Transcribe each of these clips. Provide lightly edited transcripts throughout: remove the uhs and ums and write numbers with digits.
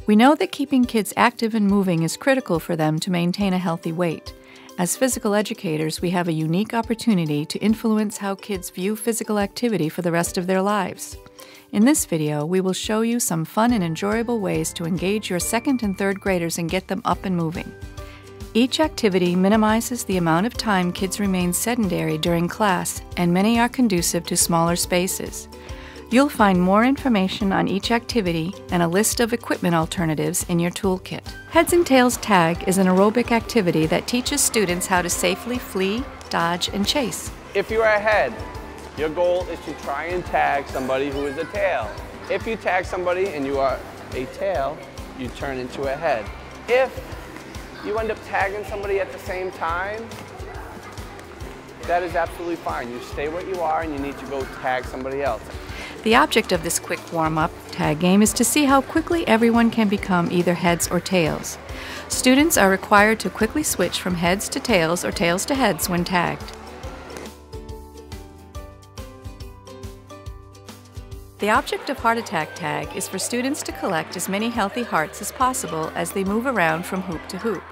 We know that keeping kids active and moving is critical for them to maintain a healthy weight. As physical educators, we have a unique opportunity to influence how kids view physical activity for the rest of their lives. In this video, we will show you some fun and enjoyable ways to engage your second and third graders and get them up and moving. Each activity minimizes the amount of time kids remain sedentary during class, and many are conducive to smaller spaces. You'll find more information on each activity and a list of equipment alternatives in your toolkit. Heads and Tails Tag is an aerobic activity that teaches students how to safely flee, dodge, and chase. If you are a head, your goal is to try and tag somebody who is a tail. If you tag somebody and you are a tail, you turn into a head. If you end up tagging somebody at the same time, that is absolutely fine. You stay where you are and you need to go tag somebody else. The object of this quick warm-up tag game is to see how quickly everyone can become either heads or tails. Students are required to quickly switch from heads to tails or tails to heads when tagged. The object of Heart Attack Tag is for students to collect as many healthy hearts as possible as they move around from hoop to hoop.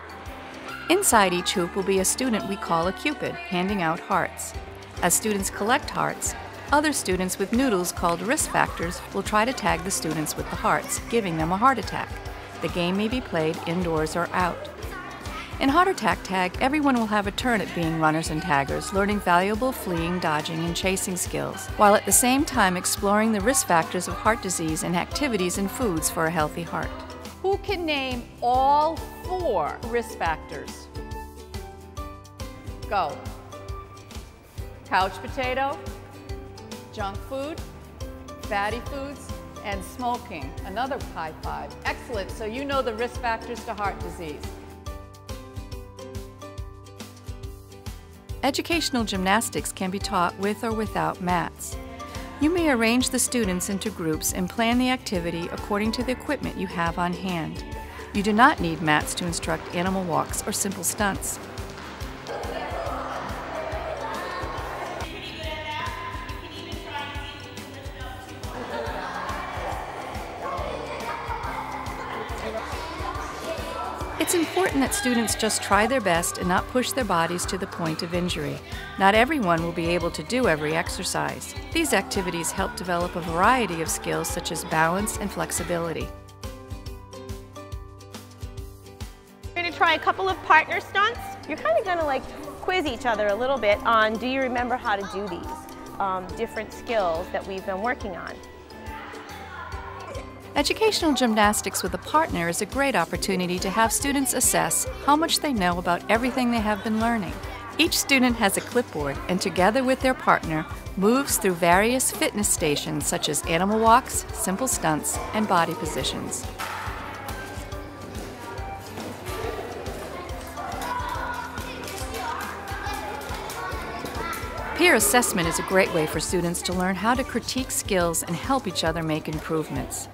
Inside each hoop will be a student we call a Cupid, handing out hearts. As students collect hearts, other students with noodles called risk factors will try to tag the students with the hearts, giving them a heart attack. The game may be played indoors or out. In Heart Attack Tag, everyone will have a turn at being runners and taggers, learning valuable fleeing, dodging, and chasing skills, while at the same time exploring the risk factors of heart disease and activities and foods for a healthy heart. Who can name all 4 risk factors? Go. Couch potato, junk food, fatty foods, and smoking. Another high five. Excellent. So you know the risk factors to heart disease. Educational gymnastics can be taught with or without mats. You may arrange the students into groups and plan the activity according to the equipment you have on hand. You do not need mats to instruct animal walks or simple stunts. It's important that students just try their best and not push their bodies to the point of injury. Not everyone will be able to do every exercise. These activities help develop a variety of skills such as balance and flexibility. We're going to try a couple of partner stunts. You're kind of going to quiz each other a little bit on, do you remember how to do these different skills that we've been working on? Educational gymnastics with a partner is a great opportunity to have students assess how much they know about everything they have been learning. Each student has a clipboard and together with their partner moves through various fitness stations such as animal walks, simple stunts, and body positions. Peer assessment is a great way for students to learn how to critique skills and help each other make improvements.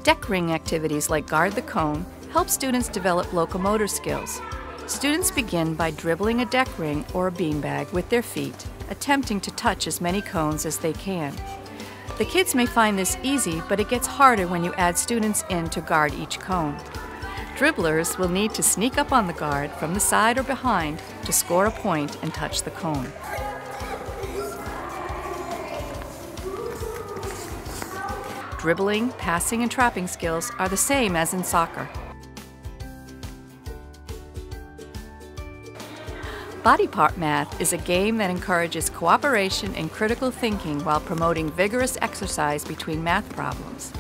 Deck ring activities like Guard the Cone help students develop locomotor skills. Students begin by dribbling a deck ring or a beanbag with their feet, attempting to touch as many cones as they can. The kids may find this easy, but it gets harder when you add students in to guard each cone. Dribblers will need to sneak up on the guard from the side or behind to score a point and touch the cone. Dribbling, passing, and trapping skills are the same as in soccer. Body part math is a game that encourages cooperation and critical thinking while promoting vigorous exercise between math problems.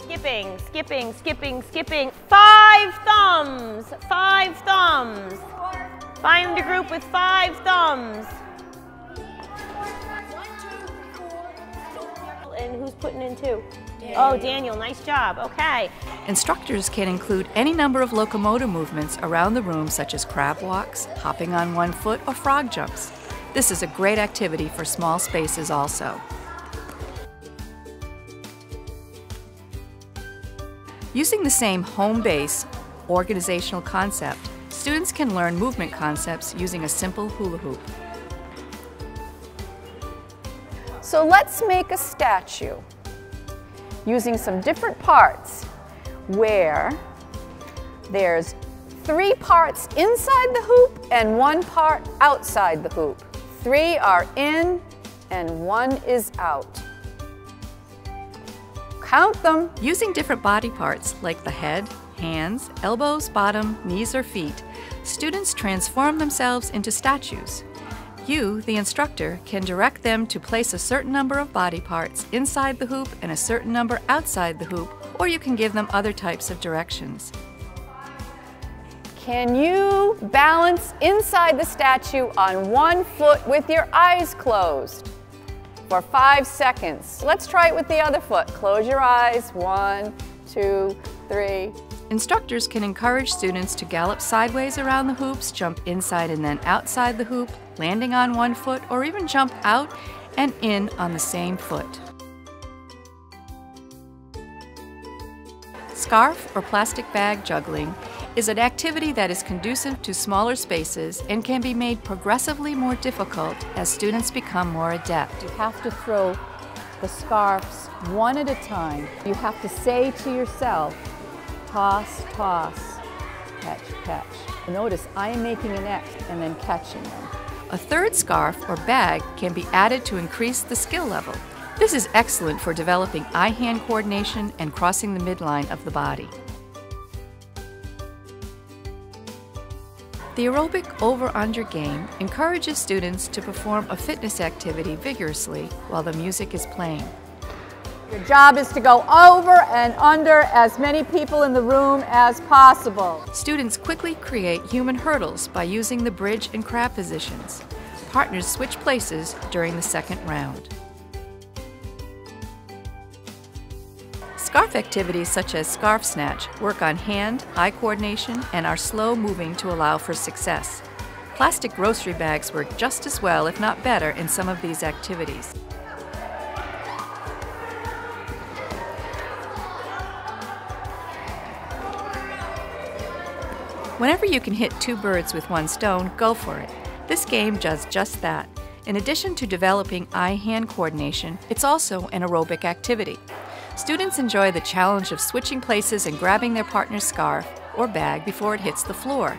Skipping, skipping, skipping, skipping. 5 thumbs, 5 thumbs. Find a group with 5 thumbs. And who's putting in 2? Daniel. Oh, Daniel, nice job. Okay. Instructors can include any number of locomotor movements around the room such as crab walks, hopping on one foot, or frog jumps. This is a great activity for small spaces also. Using the same home base organizational concept, students can learn movement concepts using a simple hula hoop. So let's make a statue using some different parts where there's 3 parts inside the hoop and 1 part outside the hoop. 3 are in and 1 is out. Count them. Using different body parts like the head, hands, elbows, bottom, knees, or feet, students transform themselves into statues. You, the instructor, can direct them to place a certain number of body parts inside the hoop and a certain number outside the hoop, or you can give them other types of directions. Can you balance inside the statue on 1 foot with your eyes closed for 5 seconds? Let's try it with the other foot. Close your eyes. 1, 2, 3. Instructors can encourage students to gallop sideways around the hoops, jump inside and then outside the hoop, landing on 1 foot, or even jump out and in on the same foot. Scarf or plastic bag juggling is an activity that is conducive to smaller spaces and can be made progressively more difficult as students become more adept. You have to throw the scarves one at a time. You have to say to yourself, toss, toss, catch, catch. Notice I am making an X and then catching them. A third scarf or bag can be added to increase the skill level. This is excellent for developing eye-hand coordination and crossing the midline of the body. The aerobic over-under game encourages students to perform a fitness activity vigorously while the music is playing. Your job is to go over and under as many people in the room as possible. Students quickly create human hurdles by using the bridge and crab positions. Partners switch places during the second round. Scarf activities such as scarf snatch work on hand-eye coordination and are slow-moving to allow for success. Plastic grocery bags work just as well, if not better, in some of these activities. Whenever you can hit 2 birds with 1 stone, go for it. This game does just that. In addition to developing eye-hand coordination, it's also an aerobic activity. Students enjoy the challenge of switching places and grabbing their partner's scarf or bag before it hits the floor.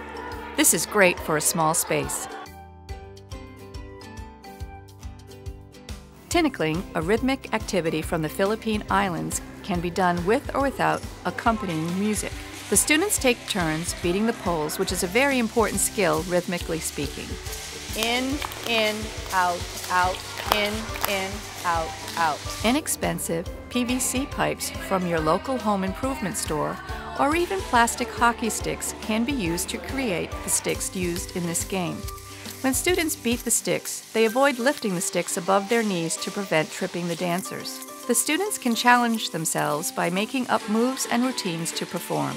This is great for a small space. Tinikling, a rhythmic activity from the Philippine Islands, can be done with or without accompanying music. The students take turns beating the poles, which is a very important skill, rhythmically speaking. In, out, out, in, out, out. Inexpensive PVC pipes from your local home improvement store or even plastic hockey sticks can be used to create the sticks used in this game. When students beat the sticks, they avoid lifting the sticks above their knees to prevent tripping the dancers. The students can challenge themselves by making up moves and routines to perform.